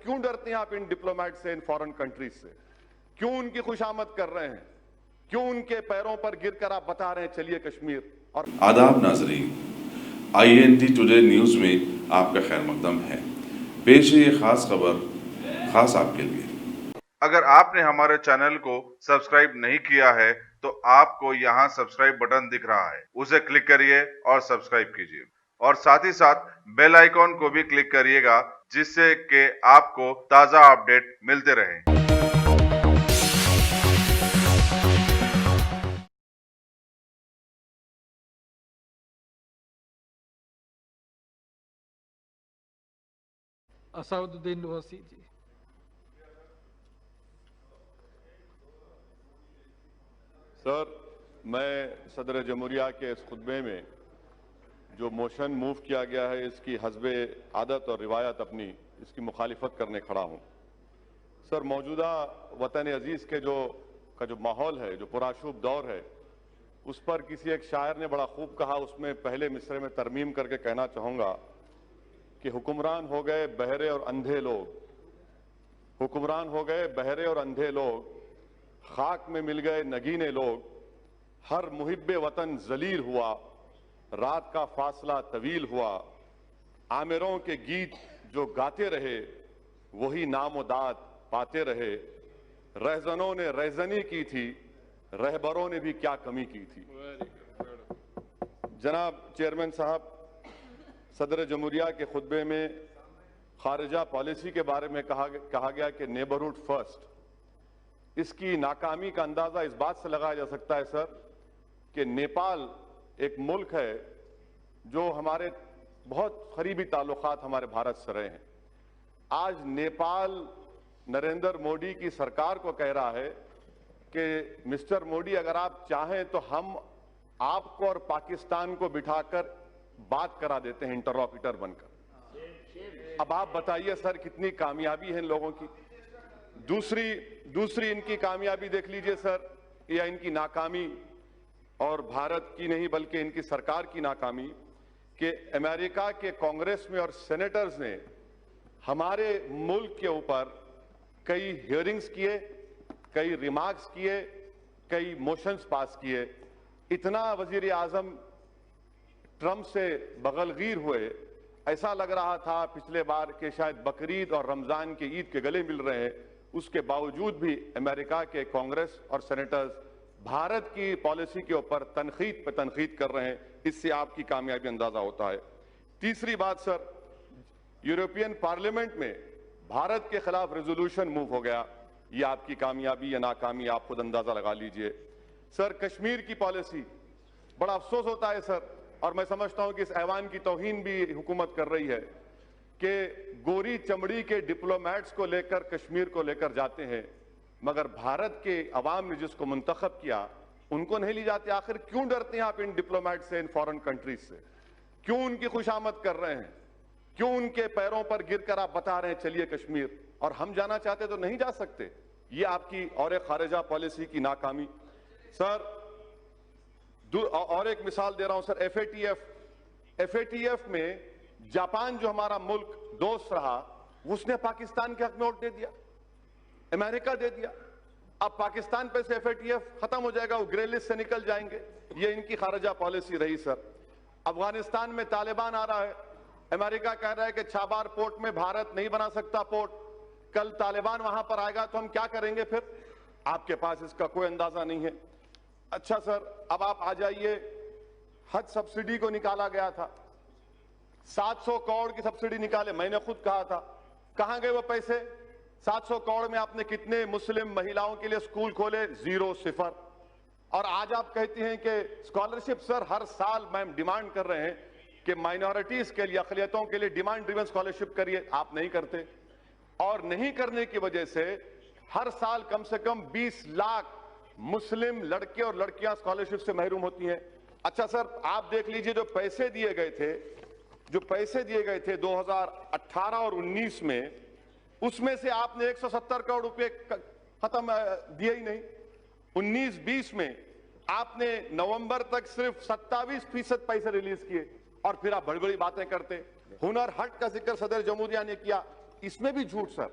क्यों डरते हैं आप इन डिप्लोमेट से, इन फॉरेन कंट्रीज से? क्यों उनकी खुशामद कर रहे हैं? क्यों उनके पैरों पर गिरकर आप बता रहे हैं चलिए कश्मीर? और आदाब नाजरीन, INT टुडे न्यूज़ में आपका खैर मकदम है। पेश है ये खास खबर खास आपके लिए। अगर आपने हमारे चैनल को सब्सक्राइब नहीं किया है तो आपको यहाँ सब्सक्राइब बटन दिख रहा है, उसे क्लिक करिए और सब्सक्राइब कीजिए और साथ ही साथ बेल आइकॉन को भी क्लिक करिएगा, जिससे कि आपको ताज़ा अपडेट मिलते रहें। असाउद्दीन ओवैसी जी। सर, मैं सदर जमहूरिया के इस खुतबे में जो मोशन मूव किया गया है, इसकी हस्बे आदत और रिवायत अपनी इसकी मुखालिफत करने खड़ा हूं। सर, मौजूदा वतन अजीज के जो माहौल है, जो पुराशूब दौर है, उस पर किसी एक शायर ने बड़ा खूब कहा। उसमें पहले मिसरे में तरमीम करके कहना चाहूंगा कि हुक्मरान हो गए बहरे और अंधे लोग, हुक्मरान हो गए बहरे और अंधे लोग, खाक में मिल गए नगीने लोग, हर मुहिब्बे वतन जलील हुआ, रात का फासला तवील हुआ, आमिरों के गीत जो गाते रहे वही नामोदाद पाते रहे, रहजनों ने रहजनी की थी, रहबरों ने भी क्या कमी की थी। जनाब चेयरमैन साहब, सदर जमहूरिया के खुतबे में खारिजा पॉलिसी के बारे में कहा गया कि नेबरहुड फर्स्ट। इसकी नाकामी का अंदाजा इस बात से लगाया जा सकता है सर कि नेपाल एक मुल्क है जो हमारे बहुत करीबी ताल्लुकात हमारे भारत से रहे हैं। आज नेपाल नरेंद्र मोदी की सरकार को कह रहा है कि मिस्टर मोदी, अगर आप चाहें तो हम आपको और पाकिस्तान को बिठाकर बात करा देते हैं इंटरलॉक्यूटर बनकर। अब आप बताइए सर, कितनी कामयाबी है इन लोगों की। दूसरी इनकी कामयाबी देख लीजिए सर, या इनकी नाकामी, और भारत की नहीं बल्कि इनकी सरकार की नाकामी, कि अमेरिका के कांग्रेस में और सेनेटर्स ने हमारे मुल्क के ऊपर कई हियरिंग्स किए, कई रिमार्क्स किए, कई मोशंस पास किए। इतना वजीर आजम ट्रंप से बगलगीर हुए, ऐसा लग रहा था पिछले बार कि शायद बकरीद और रमजान के ईद के गले मिल रहे हैं। उसके बावजूद भी अमेरिका के कांग्रेस और सेनेटर्स भारत की पॉलिसी के ऊपर तनकीद पे तनकीद कर रहे हैं। इससे आपकी कामयाबी अंदाजा होता है। तीसरी बात सर, यूरोपियन पार्लियामेंट में भारत के खिलाफ रेजोल्यूशन मूव हो गया। ये आपकी कामयाबी या नाकामी आप खुद अंदाजा लगा लीजिए। सर, कश्मीर की पॉलिसी, बड़ा अफसोस होता है सर, और मैं समझता हूं कि इस ऐवान की तौहीन भी हुकूमत कर रही है कि गोरी चमड़ी के डिप्लोमेट्स को लेकर कश्मीर को लेकर जाते हैं, मगर भारत के अवाम ने जिसको मुंतखब किया उनको नहीं ली जाती। आखिर क्यों डरते हैं आप इन डिप्लोमेट से, इन फॉरेन कंट्रीज से? क्यों उनकी खुशामद कर रहे हैं? क्यों उनके पैरों पर गिरकर आप बता रहे हैं चलिए कश्मीर, और हम जाना चाहते तो नहीं जा सकते? ये आपकी और खारिजा पॉलिसी की नाकामी। सर, और एक मिसाल दे रहा हूं सर, FATF में जापान जो हमारा मुल्क दोस्त रहा, उसने पाकिस्तान के हक में वोट दे दिया, अमेरिका दे दिया। अब पाकिस्तान पे से FATF खत्म हो जाएगा, वो ग्रे लिस्ट से निकल जाएंगे। ये इनकी खारिजा पॉलिसी रही सर। अफगानिस्तान में तालिबान आ रहा है, अमेरिका कह रहा है कि छाबार पोर्ट में भारत नहीं बना सकता पोर्ट। कल तालिबान वहां पर आएगा तो हम क्या करेंगे फिर? आपके पास इसका कोई अंदाजा नहीं है। अच्छा सर, अब आप आ जाइए, हज सब्सिडी को निकाला गया था, 700 करोड़ की सब्सिडी निकाले। मैंने खुद कहा था, कहां गए वो पैसे? 700 करोड़ में आपने कितने मुस्लिम महिलाओं के लिए स्कूल खोले? 0, 0। और आज आप कहती हैं कि स्कॉलरशिप। सर, हर साल मैम डिमांड कर रहे हैं कि माइनॉरिटीज के लिए, अक़लियतों के लिए डिमांड ड्रिवन स्कॉलरशिप करिए, आप नहीं करते। और नहीं करने की वजह से हर साल कम से कम 20 लाख मुस्लिम लड़के और लड़कियां स्कॉलरशिप से महरूम होती हैं। अच्छा सर, आप देख लीजिए, जो पैसे दिए गए थे 2018 और 19 में, उसमें से आपने 170 करोड़ रुपए खत्म दिए ही नहीं। 19-20 में आपने नवंबर तक सिर्फ 27% पैसे रिलीज किए, और फिर आप बड़ी बड़ी बातें करते। हुनर हाट का जिक्र सदर जमहूरिया ने किया, इसमें भी झूठ सर,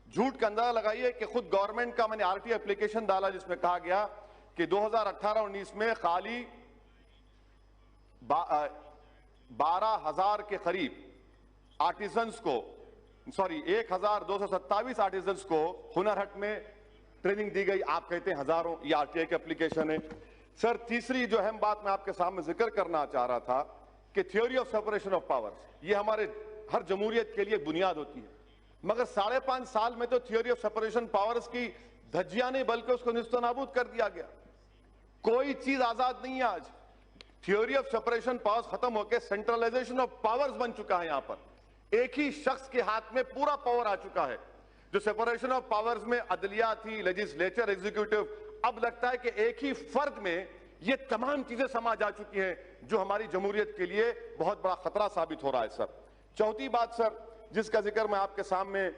झूठ का अंदाजा लगाइए कि खुद गवर्नमेंट का मैंने आरटीआई एप्लीकेशन डाला जिसमें कहा गया कि 2018-19 में खाली 12,000 के करीब आर्टिजन्स को, 1,227 आर्टिजन्स को हुनर हाट में ट्रेनिंग दी गई। आप कहते हैं हजारों, ये आरटीआई का एप्लीकेशन है। सर तीसरी जो अहम बात मैं आपके सामने जिक्र करना चाह रहा था कि theory of separation of powers, ये हमारे हर जमहूरियत के लिए बुनियाद होती है, मगर 5.5 साल में तो थ्योरी ऑफ सेपरेशन पावर्स की धज्जियां नहीं बल्कि उसको निस्तनाबूद कर दिया गया। कोई चीज आजाद नहीं है आज। थ्योरी ऑफ सेपरेशन पावर्स खत्म होकर सेंट्रलाइजेशन ऑफ पावर्स बन चुका है। यहां पर एक ही शख्स के हाथ में पूरा पावर आ चुका है। जो सेपरेशन ऑफ पावर्स में अदलिया थी, लेजिस्लेचर, एग्जीक्यूटिव, अब लगता है कि एक ही फर्द में ये तमाम चीजें समा जा चुकी हैं जो हमारी जमहूरियत के लिए बहुत बड़ा खतरा साबित हो रहा है। सर चौथी बात सर जिसका जिक्र मैं आपके सामने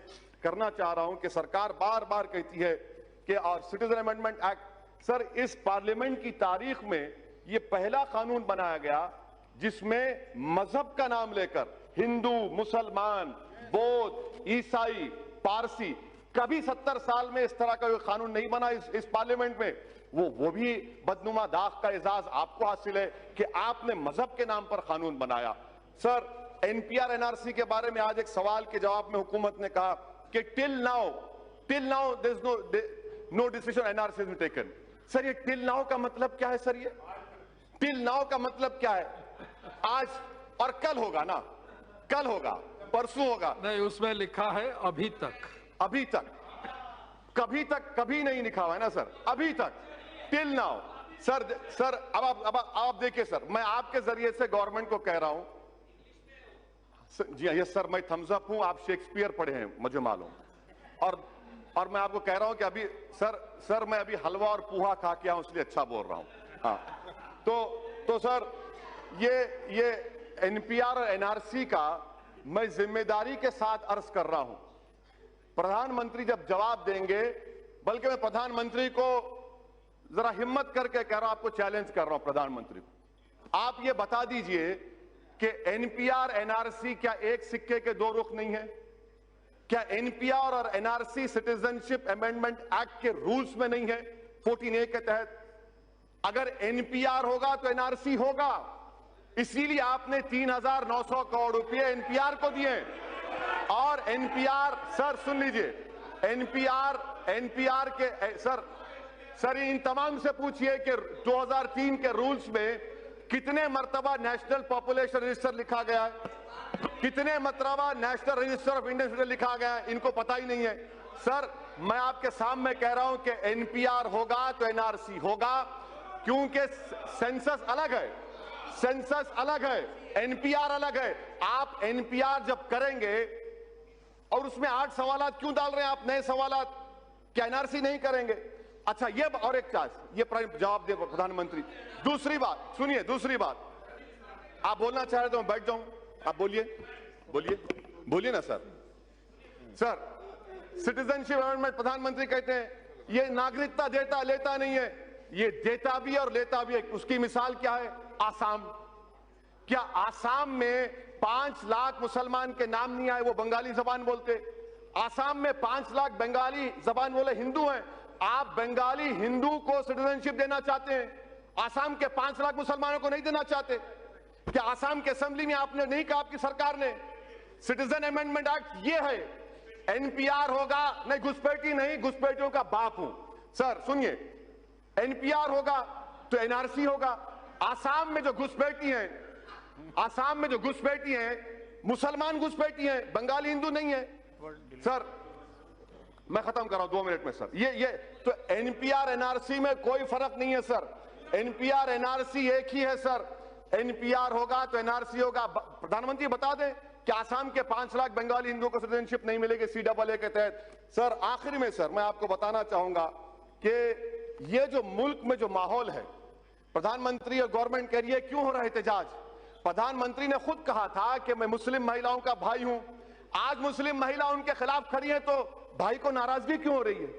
करना चाह रहा हूं कि सरकार बार बार कहती है कि और सिटीजन अमेंडमेंट एक्ट, सर इस पार्लियामेंट की तारीख में ये पहला कानून बनाया गया जिसमें मजहब का नाम लेकर हिंदू, मुसलमान, बौद्ध, ईसाई, पारसी, कभी 70 साल में इस तरह का कोई कानून नहीं बना इस पार्लियामेंट में। वो भी बदनुमा दाग का एजाज आपको हासिल है कि आपने मजहब के नाम पर कानून बनाया। सर एनपीआर एनआरसी के बारे में आज एक सवाल के जवाब में हुकूमत ने कहा कि till now there is no decision NRC has been taken. Sir ये टिल नाउ का मतलब क्या है? सर ये टिल नाउ का मतलब क्या है? आज और कल होगा ना, कल होगा, परसों होगा नहीं, उसमें लिखा है अभी तक। अभी तक, कभी तक कभी नहीं लिखा हुआ है ना सर, अभी तक, टिल नाउ। सर अब आप देखिए सर, मैं आपके जरिए से गवर्नमेंट को कह रहा हूं। जी यस सर, मैं थम्स अप हूं, आप शेक्सपियर पढ़े हैं मुझे मालूम, और मैं आपको कह रहा हूं कि अभी सर मैं अभी हलवा और पूहा खा के आऊं इसलिए अच्छा बोल रहा हूं। हाँ तो सर ये एनपीआर और एनआरसी का मैं जिम्मेदारी के साथ अर्ज कर रहा हूं। प्रधानमंत्री जब जवाब देंगे, बल्कि मैं प्रधानमंत्री को जरा हिम्मत करके कह रहा हूं, आपको चैलेंज कर रहा हूं प्रधानमंत्री को, आप ये बता दीजिए कि एनपीआर एनआरसी क्या एक सिक्के के दो रुख नहीं है? क्या एनपीआर और एनआरसी सिटीजनशिप अमेंडमेंट एक्ट के रूल्स में नहीं है 14A के तहत? अगर एनपीआर होगा तो एनआरसी होगा, इसीलिए आपने 3,900 करोड़ रुपए एनपीआर को दिए। और एनपीआर, सर सुन लीजिए, एनपीआर के सर इन तमाम से पूछिए कि 2003 के रूल्स में कितने मर्तबा नेशनल पॉपुलेशन रजिस्टर लिखा गया है, कितने मर्तबा national register of Indian citizen लिखा गया है, इनको पता ही नहीं है। सर मैं आपके सामने कह रहा हूं कि एनपीआर होगा तो एनआरसी होगा, क्योंकि सेंसस अलग है, सेंसस अलग है, एनपीआर अलग है। आप एनपीआर जब करेंगे और उसमें 8 सवालात क्यों डाल रहे हैं आप, नए सवालात, क्या एनआरसी नहीं करेंगे? अच्छा ये और एक चार्ज, ये जवाब दे प्रधानमंत्री। दूसरी बात सुनिए, दूसरी बात, आप बोलना चाह रहे तो मैं बैठ जाऊं, आप बोलिए ना सर। सिटीजनशिप अमेंडमेंट, प्रधानमंत्री कहते हैं ये नागरिकता देता लेता नहीं है, ये देता भी है और लेता भी है। उसकी मिसाल क्या है? आसाम। क्या आसाम में 5 लाख मुसलमान के नाम नहीं आए, वो बंगाली जबान बोलते? आसाम में 5 लाख बंगाली जबान बोले हिंदू हैं, आप बंगाली हिंदू को सिटीजनशिप देना चाहते हैं, आसाम के 5 लाख मुसलमानों को नहीं देना चाहते? क्या आसाम के असेंबली में आपने नहीं कहा, आपकी सरकार ने? सिटीजन अमेंडमेंट एक्ट ये है, एनपीआर होगा, नहीं घुसपैठी नहीं, घुसपैठियों का बाप हूं। सर सुनिए, एनपीआर होगा तो एनआरसी होगा। आसाम में जो घुसपैठी हैं, आसाम में जो घुसपैठी हैं, मुसलमान घुसपैठी हैं, बंगाली हिंदू नहीं है। सर मैं खत्म कर रहा हूं 2 मिनट में सर। ये तो एनपीआर एनआरसी में कोई फर्क नहीं है सर, एनपीआर एनआरसी एक ही है सर। एनपीआर होगा तो एनआरसी होगा। प्रधानमंत्री बता दें कि आसाम के 5 लाख बंगाली हिंदुओं को सिटीजनशिप नहीं मिलेगी CAA के तहत। सर आखिर में सर मैं आपको बताना चाहूंगा कि ये जो मुल्क में जो माहौल है, प्रधानमंत्री और गवर्नमेंट कह रही है क्यों हो रहा है एहतजाज? प्रधानमंत्री ने खुद कहा था कि मैं मुस्लिम महिलाओं का भाई हूं। आज मुस्लिम महिला उनके खिलाफ खड़ी है तो भाई को नाराजगी क्यों हो रही है,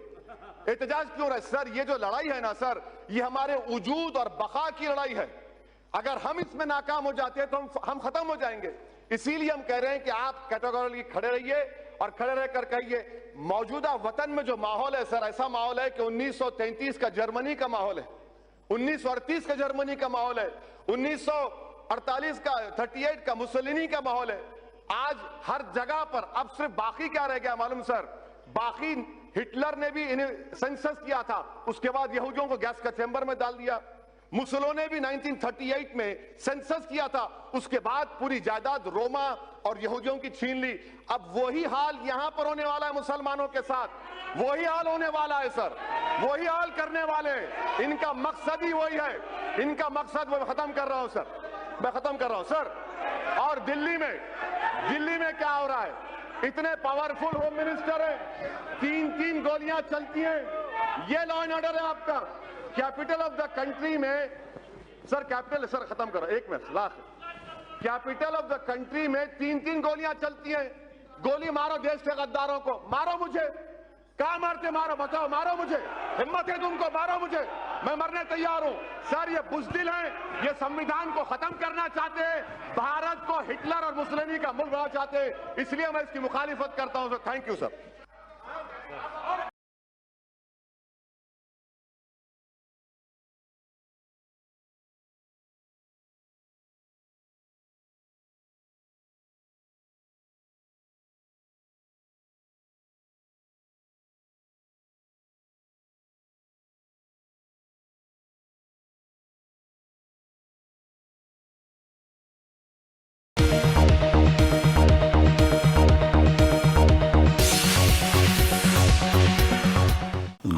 एहतजाज क्यों हो रहा है? सर ये जो लड़ाई है ना सर, ये हमारे वजूद और बका की लड़ाई है। अगर हम इसमें नाकाम हो जाते हैं तो हम खत्म हो जाएंगे। इसीलिए हम कह रहे हैं कि आप कैटेगोरिकली खड़े रहिए और खड़े रहकर कहिए, मौजूदा वतन में जो माहौल है सर, ऐसा माहौल है कि 1933 का जर्मनी का माहौल है, 1938 का जर्मनी का माहौल है, 1948 का 38 का मुसोलिनी का माहौल है। आज हर जगह पर अब सिर्फ बाकी क्या रह गया मालूम सर? बाकी हिटलर ने भी इन्हें सेंसस किया था, उसके बाद यहूदियों को गैस का चैम्बर में डाल दिया। मुसोलिनी ने भी 1938 में सेंसस किया था, उसके बाद पूरी जायदाद रोमा और यहूदियों की छीन ली। अब वही हाल यहां पर होने वाला है मुसलमानों के साथ, वही हाल होने वाला है सर, वही हाल करने वाले हैं। इनका मकसद ही वही है, इनका मकसद मैं खत्म कर रहा हूं सर, मैं खत्म कर रहा हूं सर। और दिल्ली में क्या हो रहा है? इतने पावरफुल होम मिनिस्टर है, 3-3 गोलियां चलती हैं, ये लॉ एंड ऑर्डर है आपका। कैपिटल ऑफ द कंट्री में सर, कैपिटल सर खत्म करो, एक minute last. Capital of the country में 3-3 गोलियां चलती हैं। गोली मारो देश के गद्दारों को, मारो मुझे, कहां मारते मारो, बताओ, मारो मुझे, हिम्मत है तुमको, मारो मुझे, मैं मरने तैयार हूं। सर ये बुज़दिल हैं, ये संविधान को खत्म करना चाहते हैं, भारत को हिटलर और मुसोलिनी का मुल्क बनाना चाहते हैं, इसलिए मैं इसकी मुखालिफत करता हूं sir. Thank you sir.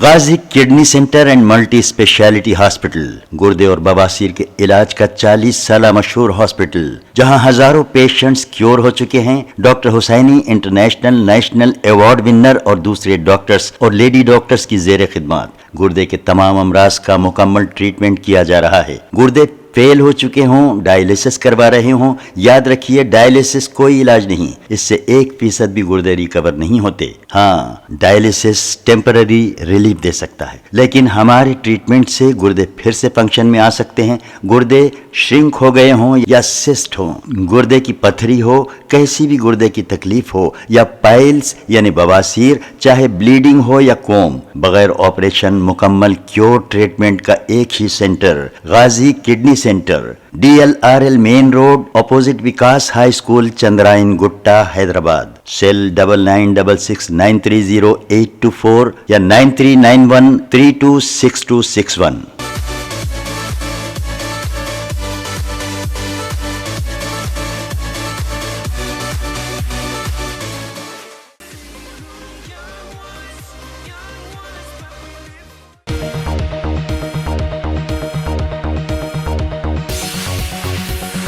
Ghazi kidney centre and multi speciality hospital, गुर्दे और बवासीर के इलाज का 40 साल मशहूर हॉस्पिटल, जहां हजारों पेशेंट्स क्योर हो चुके हैं। Doctor Hussaini international national award winner और दूसरे डॉक्टर्स और लेडी डॉक्टर्स की जेर खिदमत गुर्दे के तमाम अमराज का मुकम्मल ट्रीटमेंट किया जा रहा है। गुर्दे फेल हो चुके हों, डायलिसिस करवा रहे हों, याद रखिए डायलिसिस कोई इलाज नहीं, इससे 1% भी गुर्दे रिकवर नहीं होते। हाँ, डायलिसिस टेम्पररी रिलीफ दे सकता है, लेकिन हमारे ट्रीटमेंट से गुर्दे फिर से फंक्शन में आ सकते हैं। गुर्दे श्रिंक हो गए हों या सिस्ट हो, गुर्दे की पथरी हो, कैसी भी गुर्दे की तकलीफ हो, या पाइल्स यानी बवासीर, चाहे ब्लीडिंग हो या कोम, बगैर ऑपरेशन मुकम्मल क्योर ट्रीटमेंट का एक ही centre, Gazi kidney centre, DLRL main road, opposite Vikas high school, Chandrayan Gutta, Hyderabad. Cell 9966930824 या 9391326261।